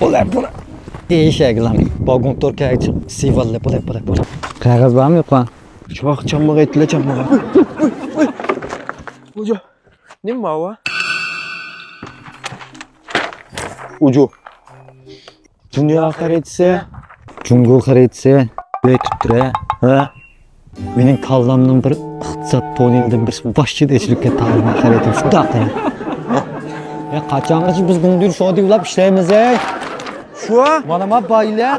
Bular. Eshaklar. Vagon torkaychi sivallar bular. Qog'oz bormi yo'qmi? Cho'q chammoq aytdilar chammoq. Ujo. Nima va? Ujo. Dunyo xaritasi. Jungo xaritasi. Bekitira. Ha? Mening kallamning bir iqtisod toningdan bir boshchilikka ta'lim xaritim shunday qiladi. Ya qachongacha biz bunday shodi ulab ishlaymiz ey? Shu? Mana baylar.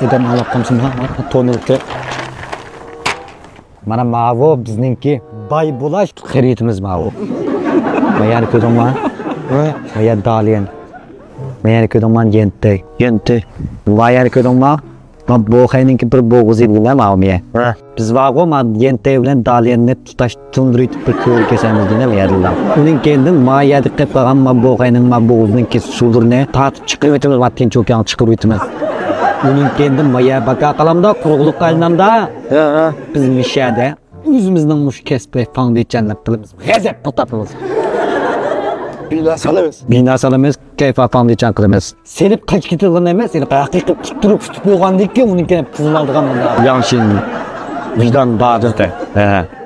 Dedim alaqamsin ha, tonilga. Mana mavo bizningki bay bo'lash xaritimiz mavo. Mayani ko'rma. Maya dalien. Mayani ko'rma yente. Mayani ko'rma. Bu xayningki bir bo'g'iz edinglar mavmiya. Biz vago men yente bilan dalienni tutash tundurib bir ko'rib kesamiz dena yerlar. Uning kendin maya diqqat qilgan men bu xayning men bo'g'izning suvdirni tatib chiqib o'timiz vatin cho'kan chiqib o'timiz. Uning kendin maya baqa qalamda quruqlik qaynamda. Biz mishada o'zimizning mush kasbay foundation qilamiz. G'azab totamiz. Bina salamiz, kayfa foundation qilamiz. Selib qach ketilgan emas, seni haqiqiy tuttirib bo'lgandek-ki, uning pulini oldigan bunda. Yaxshin vicdan ba'zida.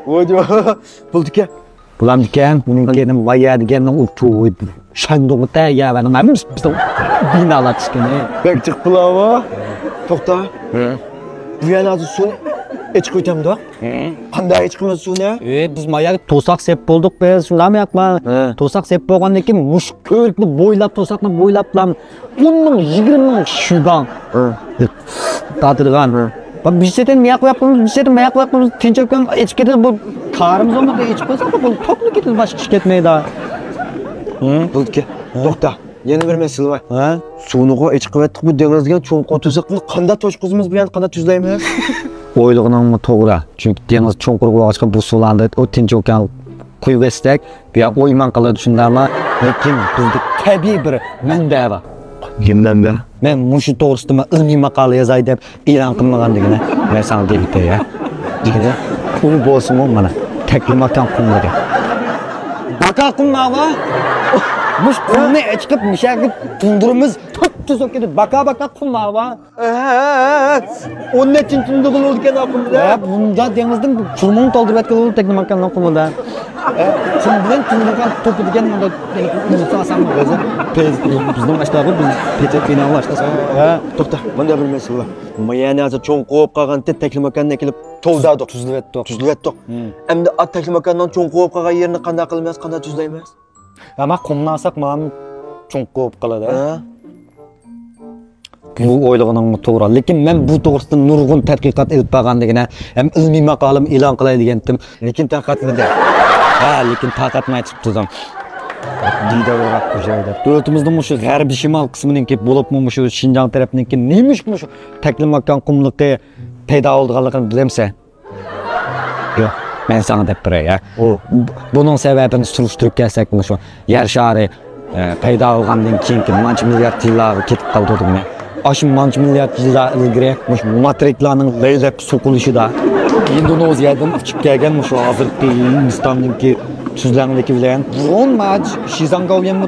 Ojo. Buldika. Bulamdikan, uning kenim vaya deganni utuv. Shandog'da ya va nima biz binalar chiqqan. Bek chiq pulava. To'xta. Bu yana suv ichib qo'ytamda. Qanday ichib qo'ymas suvni? Biz mayaga to'saq sep bo'ldik biz, shundami yo'qmi? To'saq sep bo'lgandan keyin mush ko'rikni bo'ylab to'saqni bo'ylablam 10 shudan. Tatilgan. Bak bizden miyak yapmamız, bizden miyak yapmamız, tinçöken içip getir bu karımız olmadı, içip koysak da bu toplu getir başka iş gitmeye daha. Buldika. To'xta. Yana bir masala bor. Suvni ichib qo'yatdik bu dengizga cho'nqur to'siqni qanday toshqizimiz bilan qanday tuzlaymiz? O'ylig'ingmi to'g'ri. Chunki dengiz cho'nqur bo'lg'achqa bu suvlarni o tinchöken quyib estak, bu yoq o'yman qiladi shundaymi? Lekin bizda tabiiy bir manba bor. Kimdan beri? Men mushu to'g'risida ilmiy maqola yozay deb e'lon qilmaganligini men sana deb bitay. Deydi. U bo'lsin mana taklimatdan qilmagan. Baqa qilmaga. Mush qulni ichib mishagib tundurimiz tut ketib baqa qilmaga. Onun için tunduğun olurken aklımda. Bunda dengizden çurmunu doldurib etken olup teknimaktan aklımda. Şimdi bilen tunduğun topu degen bunda unutsa asam özü. Bizden başladı biz petek bina başladı. To'xta, bunda bir mesele var. Mayani azı çoğun qo'yib qolganda teknimakandan kelib tozladik, tuzlab etdik. Endi at teknimakandan çoğun qo'yib qolgan yerini qanday qilamiz, qanday tuzlaymiz? Ama qumdan alsak mana cho'ng qo'yib qoladi. Bu o'ylig'ingmi to'g'ri, lekin men bu to'g'risida nurg'un tadqiqot ilib borganligini ham ilmiy maqolam e'lon qilay degandim, lekin taqatmadi. Lekin taqatmay chiqdim. Deydi o'rab qo'yadi. Davlatimizning shu g'arbiy shimol qisminingki bo'libmi shu Shinjang tarafininki neymişmi shu taklimakon qumliqda paydo bo'lganligini bilamsan? Yo'q, men sana deb beray. Buning sababini surishtirib kelsak shu yer shari paydo bo'lgandan keyingi mancha milliard yillar ketib qoldi. Aşım manç milyar yıllar ilgiri matriklarning laylab so'qilishida Indoneziya'dan uçup kelgan shu hozirgi Hindistondagi tuzlanligi bilan bugun maj Shizangoviyanmi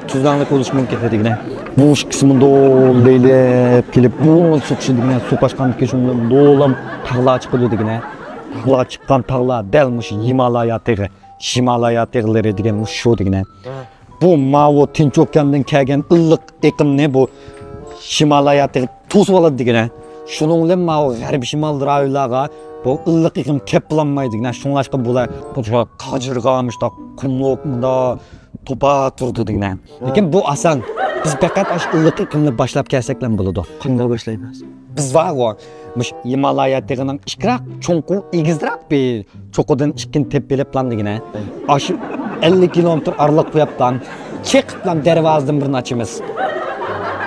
tuzlanlik bo'lishi mumkin dedigina. Bu qismida laylab kelib bu so'qishidigina suv qo'shgandan shunda do'lam tog'lar chiqdi dedigina. Tog'lar chiqqan tog'lar dalmush Himalaya tog'i, Himalaya tog'lari degan shu dedigina. Bu Mao Tinch okeandan kelgan illiq iqlimni bu Himalaya'da to'sib oladi degana. Shuning bilan Mao g'arbiy shimol rayonlarga bu illiq iqlim keplanmaydi degana. Shunlashqa bular bu qajirg'amishda, qumloqda to'pa turdi degana. Lekin bu oson. Biz faqat ash illiq iqlimni boshlab kelsak bo'ladi. Qanday boshlaymiz? Biz var. Mush Himalaya tog'ining ichkiroq, cho'nqur, egizroq bir cho'qidan chiqqan tepeli plan degana. Ash 50 kilometr araliq qo'yapdan chiqibdan darvozadan birini ochamiz.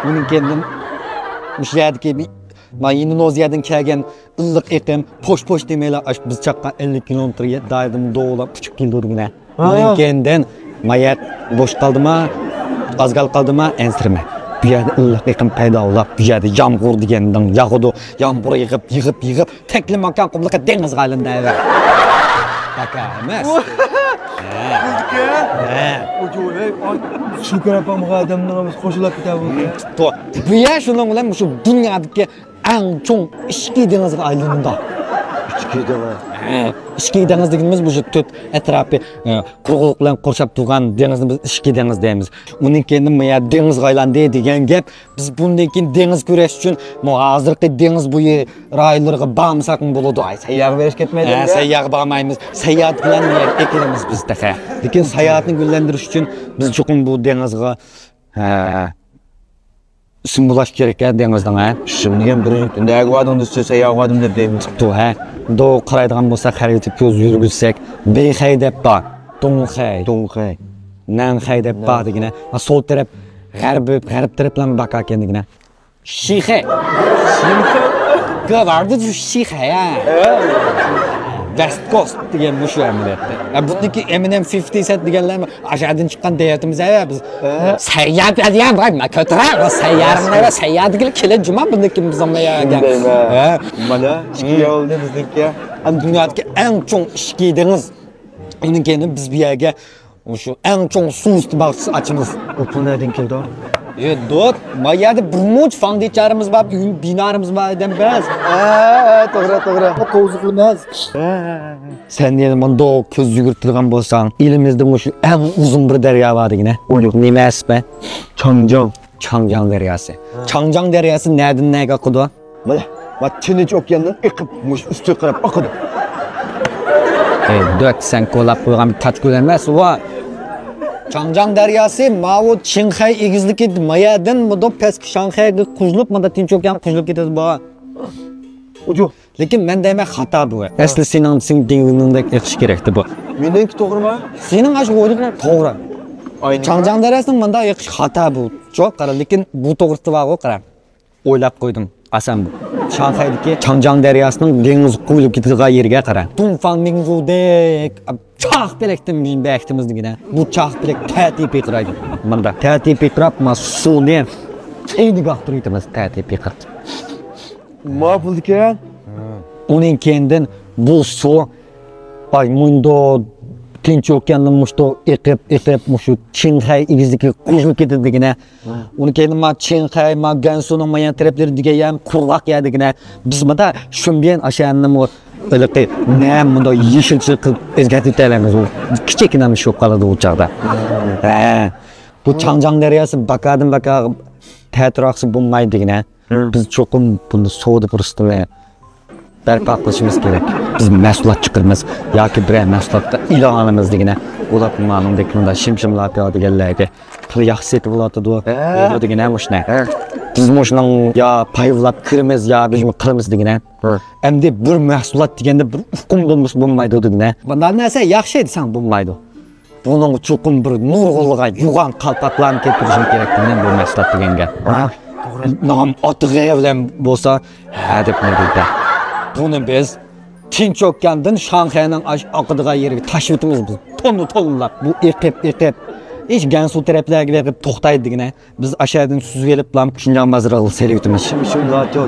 Uning kendin müşahedeki Indoneziyadan kelgan illiq iqlim posh demaylar biz chaqqan 50 kilometrga daydim doğulab uçup keldirgina. Uning kendin mayat bo'sh qoldimi, azgal qoldimi, ensirma. Bu yerda illiq iqlim paydo bo'lib, bu yerda yomg'ir degandan yog'di, yomg'ir yig'ib, taklimakon qumliqqa dengizga aylandi. Baka emas. Shu qarapamga odamlarimiz qo'shilib ketadi. Bu ya shundan bilan shu dunyodagi eng cho'ng ichki dengizga aylandi. İçki dengiz. İchki dengiz deganimiz bu tut atrofi quruqlik bilan qurshab turgan dengizni biz ichki dengiz deymiz. Uning keyin men dengizga aylandi degan gap biz bundan keyin dengiz ko'rash uchun hozirgi dengiz bo'yi rayonlariga bormasak bo'ladi. Sayyoh berish ketmaydi. Sayyoh bormaymiz. Sayohat bilan ekinimiz bizda. Lekin sayohatni gullantirish uchun biz chuqur bu dengizga simbolash kerak dengizdan. Şimdi ham birinchi kundagi odamni sayyoh odam deb deymiz. Do qaraydigan bo'lsak, xaritib ko'z yurgizsak, bexay deb bor. To'ngxay. Nanxay deb bor degina. Sol taraf g'arb tarafdan bakar ekandigina. Shixay. Gavardi shu Shixay ya. West Coast degan mushu amaliyotda. Buniki Eminem 50 Cent deganlar aşağıdan chiqqan deyatimiz biz. Sayyat deyapman, men ko'tarar, sayyarimlar sayyatga kelib juma buniki biz olmagan. Mana ichki yo'lda bizniki ham dunyodagi eng cho'ng ichki dengiz. Uning keyin biz bu yerga shu eng cho'ng suv usti bag'chisi ochamiz. O'qiladigan keldi. Dot, mayada burmuch fondicharimiz bor, binarimiz bor ekan biz. To'g'ri. Qo'ziqilmas. Sen yana bunda ko'z yugurtirgan bo'lsang, elimizda shu eng uzun bir daryo bor degina. Nima ismi? Changjiang daryosi. Changjiang daryosi nereden nega oqadi? Mana Tinch okeandan iqib ustiga qarab oqadi. Dot sen qo'lab qo'ygan tachkul emas, va Changjiang daryosi Mao Qinghai egizligi mayadan mudo pastki Shanxayga qo'shilib, mana Tinch okean qo'shilib ketadi bu. Lekin men deyman xato bu. Asli sening dengizingdek eqish kerakdi bu. Meniki to'g'rimi? Sening ash o'yliging to'g'ri. Changjiang daryosining menda eqish xato bu. Yo'q, qara, lekin bu to'g'risida bor, qara. O'ylab qo'ydim. Asan bu. Shanxaydagi Changjiang daryosining dengiz qo'yilib ketadigan yerga qara. Tunfan Mingzudek chaq belakdan men bektimizligina. Bu chaq belak ta'tipi qiraydi. Menda ta'tipi qirab, mas suvni qiydiga turibmiz ta'tipi qirib. Ma'qul ekan. Uning kendidan bu suv mundo Tinch okeanning mushto eqib mushu Qinghai egizligi qo'shilib ketadigan. Uni keyin ma Qinghai, ma Gansuning mayan taraflari degan ham qurg'oq yerdigina. Biz mana shunbiyan ashanni iliqi nam mundo yeshilchi qilib o'zgartirib tayyorlaymiz. Kichikina shu qoladi u chaqda. Bu Changjiang daryosi bakadan baka ta'tiroqsi bo'lmaydigina. Biz cho'qim buni suvda puristime barpo qilishimiz kerak. Biz mahsulot chiqaramiz yoki bir mahsulotda ilonimiz degina. Ular ma'lumdek bunda shimshimlar deganlarga pul yaxshi bo'ladi degina mushna. Biz mushning yo payvlab kiramiz yo biz qilamiz degina. Endi bir mahsulot deganda bir hukm bo'lmaydi degina. Bundan narsa yaxshi desang bo'lmaydi. Buning cho'qim bir nurg'ulg'a yugan qalpaqlarni keltirishim kerak bu mahsulot deganga. Nam otig'i bilan bo'lsa, deb neydi. Buni biz Tinch okeandan Shanxayning oqadigan yerga tashvitimiz biz. Tonnlab bu eqib ish Gansu taraflarga berib to'xtaydi degina. Biz aşağıdan suzib elib bilan Xinjiang mazrag'ini selyutimiz. Shimshimlatyo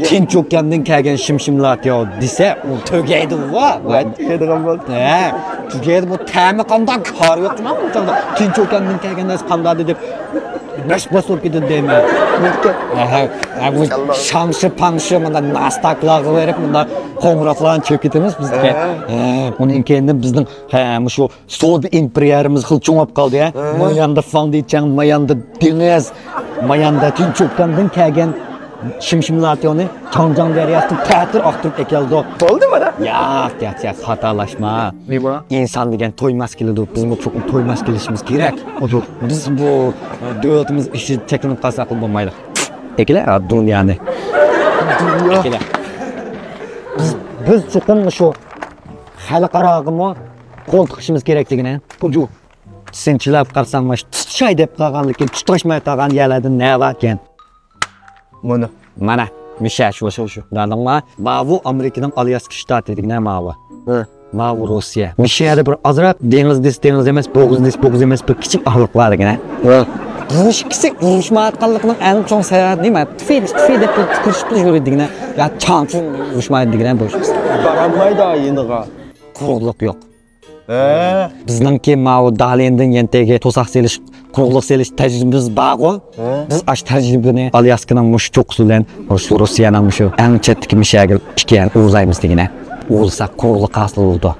Tinch okeandan kelgan shimshimlatyo desa, u tugaydi va. Keladigan bo'ldi. Tugaydi bu ta'mi qanday kor yo'qmi bu chog'da. Tinch okeandan kelgan narsa qanday deb Nasıl olub gedir deyman. Bu şamşı mana nastaklarga berib, mana qo'ng'iroqlarni chöp ketamiz bizga. Uning keyin bizning shu So'd imperiyamiz xilcho'ngib qoldi ya. Mayanda Fondichan, mayanda dengiz, mayanda Tinch okeandan kelgan shimshimlatyoni Changjiang daryosida ta'tir oqtirib keldi. Bo'ldi mana? Yo'q, xatolashma. Ne bu? İnsan degan to'ymas keladi. Biz bu çok to'ymas kelishimiz kerak. Biz bu davlatimiz ishi cheklanib qolsa bo'lmaydi. Eklar dunyoni. Eklar. Biz chiqim shu xalqaroqimi qo'l tiqishimiz kerakligini. Bu sinchilab qarsam, tutay deb qolganligi, tutashmay qolgan yerlarda ne bor ekan? Mana Misha shu. Dadingma, bu Amerikaning Alyaska shtati degan ma'lum. Mavi Rossiya. Mishada bir azroq dengiz emas, bo'g'iz emas bir kichik ahliq bor ekan. Bu kichik urushmayotganlikning eng cho'ng sababi nima? Tufay deb kirishib yuradigan. Ya chanchun urushmaydigan bo'lish. Baranmaydi yeniga. Quruqlik yo'q. Bizningki ma'u Dalendan yentagi to'saq selish, quruqliq selish tajribamiz bor-ku. Biz ash tajribani Alyaskadan mush cho'qsi bilan shu Rossiyadan mushu eng chetdagi mishagil ikkiyan o'zaymiz degina. O'lsa quruqliq hosil bo'ldi.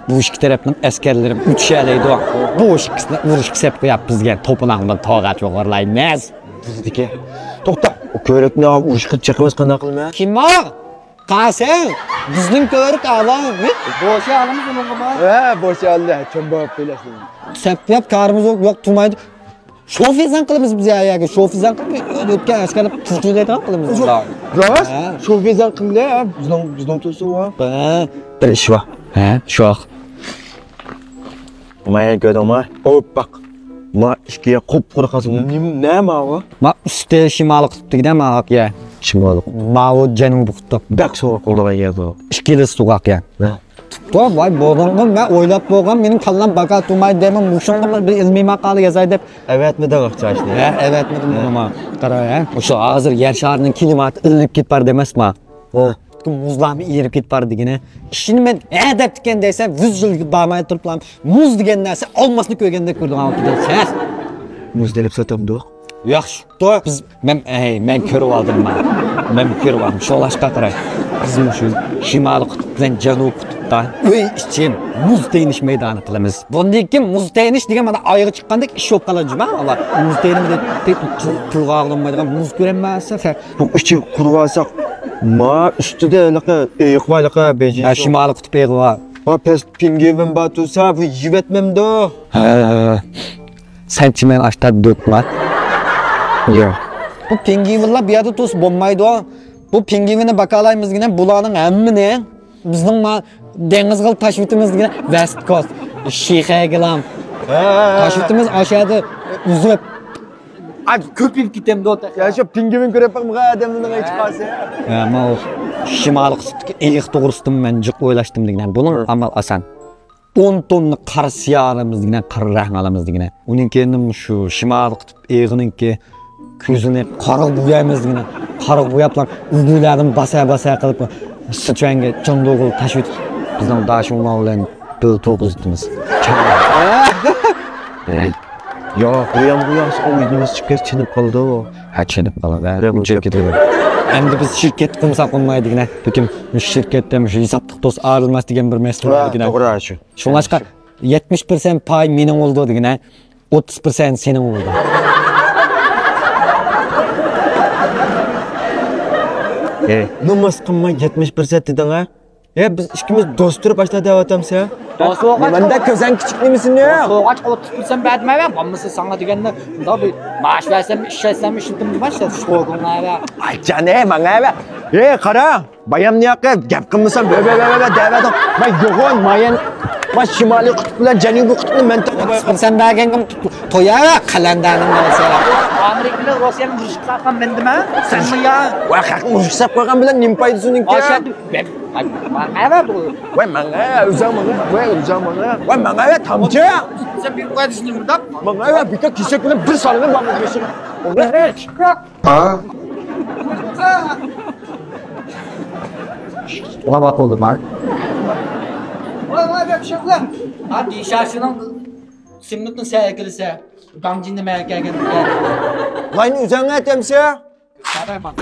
Bu ikki tarafning askarlari uchshalaydi. Bu ikkisini urush qilib qo'yap bizga to'pinaqdan tog'at yo'g'irlaymiz. Bizdiki. To'xta. O ko'rakni olib urush qilib chiqamiz qanday qilma? Kim bor? Qasam. Bizning ko'rik avam. Bo'sha olamiz unga. Bo'sha oldi. Kim bo'lib qo'ylasizmi? Sapyap karimiz yo'q turmaydi. Shofizan qilamiz biz ayaga. Shofizan qilib o'tgan askarlar turchilaydigan qilamiz. Rost? Shofizan qildi. Bizning to'si va. Bir ish va. Shoh. Maya ko'rdingmi? Hop baq. Ma ishga qop-quruq qazib. Nima u? Ma usti shimoliy qutbida ma'oqya. Shimoliy. Ma'u janubiy qutb. Baq so'q qo'lga keldi. Ikkili suqaqya. To'p voy bo'lganmi? Men o'ylab bo'lgan, mening kallam baqa turmaydi deyman. Mushunga bir ilmiy maqola yozay deb. Evetmi deg'achcha ishni. Evetmi nima? Qara, o'sha hozir yer sharining klimati ilinib ketbar demasmi? Muzlarni erib ketbar degini. Ishini men deb degan desam, 100 yil bormay turibman. Muz degan narsa olmasni ko'rganda ko'rdim o'tida. Muz delib sotamdi. Yaxshi, to'q biz men ko'rib oldim men ko'rib oldim. Sho'lashqa qaray. Biz shu shimoliy qutb bilan janubiy qutbda uy ichim muz tenish maydoni qilamiz. Bundan keyin muz tenish degan mana oyog'i chiqqandek ish bo'lib qoladi juma. Muz tenimda pulga og'lanmaydigan muz ko'ranmasa, bu ichi qurib olsak, ma ustida laqa eqvalaqa beji. Shimoliy qutb eqva. Ha pes pingvin batusa bu yivetmemdo. Senchi men ashtab do'kmat. Yo'q. Bu pingvinlar bu yerda to's bo'lmaydi. Bu pingvinni bakalayımızgina bularning hammini bizning dengiz qil tashvitimizgina Westkos, Shixagilam. Tashvitimiz aşağıda uzib ko'pib ketemdi o'ta. Ya shu pingvin ko'rib baqmga odamning hech qolsa. Ma shimoliy qutbga eyiq to'g'risida men jiq o'ylashdim degan. Buning amal asan. 10 tonna qar siyarimizgina qarrahn olamiz degan. Uning keyin shu shimoliy qutb eyiqninki ko'zini qora bo'yamizgina. Qara bo'yaplar, uylarni basa qilib Sichuanga Chengduga tashvit bizning dashunlar bilan bir to'g'risimiz. Yo'q, bu ham o'yinimiz chiqib chinib qoldi u. Ha, chinib qoldi. Buncha ketadi. Endi biz shirkat qilsa qolmaydigina. Lekin shirkatdan shu hisoblik to's arilmas degan bir masala degan. To'g'ri shu. Shunlashqa 70% pay mening bo'ldi degan. 30% sening bo'ldi. Numas qilmay 70% deding ha? Biz ikkimiz do'st turib boshlab deyapmiz ya. Do'st Menda ko'zang kichikmisan ya? So'g'ach 30% bermayman. Bo'lmasa senga deganda, unda bir maash versam, ish etsam, ishimni bilmasam, sho'g'inlar. Ay jane, menga. Qara, bayamni yoqqa gap qilmasam, deyapman. Men yo'g'on, men shimoliy qutb bilan janubiy qutbni men sen bergangim to'yara qalandaning bo'lsa. Amerikalar Rossiyaning urushga qilgan mendimi? Senmi ya? Voy, haq mushuk sap qo'ygan bilan nim foydasining ki? Voy, menga o'zim menga. Voy, menga tamchi. Sen bir qo'ydingmi bunda? Menga bitta kishak bilan bir solib bormoqchiman. Valla oldu Mark. Valla bir şey yok. Hadi şaşının simnutun sevgilisi. Gamcinde merkeze geldi. Vay, üzerine etemsi ya. Tamam.